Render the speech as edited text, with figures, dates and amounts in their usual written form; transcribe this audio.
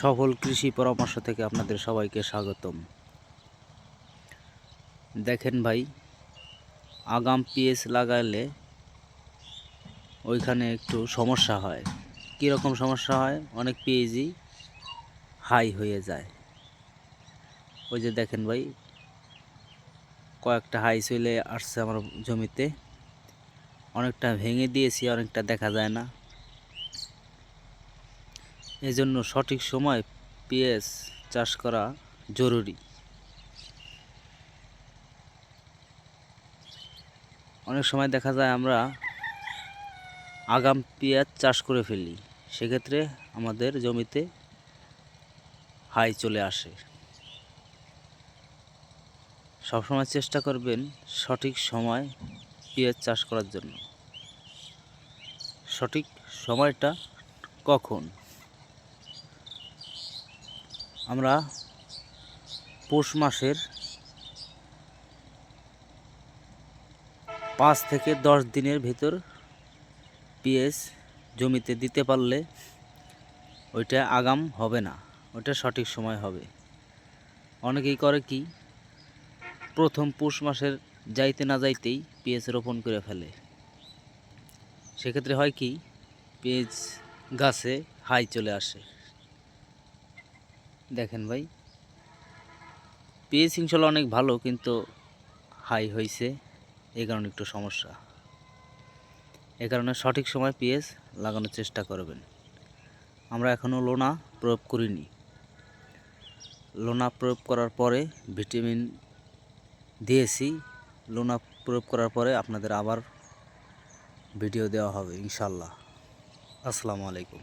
সফল কৃষি পরামর্শ থেকে আপনাদের সবাইকে স্বাগতম। দেখেন ভাই, আগাম পিএস লাগালে ওইখানে একটু সমস্যা হয়। কীরকম সমস্যা হয়? অনেক পিএইচই হাই হয়ে যায়। ওই যে দেখেন ভাই, কয়েকটা হাই চলে আসছে আমার জমিতে। অনেকটা ভেঙে দিয়েছি, অনেকটা দেখা যায় না। এজন্য সঠিক সময় পিএস চাষ করা জরুরি। অনেক সময় দেখা যায় আমরা আগাম পেঁয়াজ চাষ করে ফেলি, সেক্ষেত্রে আমাদের জমিতে হাই চলে আসে। সবসময় চেষ্টা করবেন সঠিক সময় পেঁয়াজ চাষ করার জন্য। সঠিক সময়টা কখন? আমরা পৌষ মাসের 5 থেকে 10 দিনের ভিতর পেঁয়াজ জমিতে দিতে পারলে ওইটা আগাম হবে না, ওইটা সঠিক সময় হবে। অনেকেই করে কি, প্রথম পৌষ মাসের যাইতে না যাইতেই পেঁয়াজ রোপণ করে ফেলে। সেক্ষেত্রে হয় কি, পেঁয়াজ গাছে হাই চলে আসে। দেখেন ভাই, পেঁয়াজ ইনশাল্লাহ অনেক ভালো, কিন্তু হাই হয়েছে, এই কারণে একটু সমস্যা। এই কারণে সঠিক সময় পেঁয়াজ লাগানোর চেষ্টা করবেন। আমরা এখনও লোনা প্রয়োগ করিনি। লোনা প্রয়োগ করার পরে ভিটামিন দিয়েছি। লোনা প্রয়োগ করার পরে আপনাদের আবার ভিডিও দেওয়া হবে ইনশাল্লাহ। আসসালামু আলাইকুম।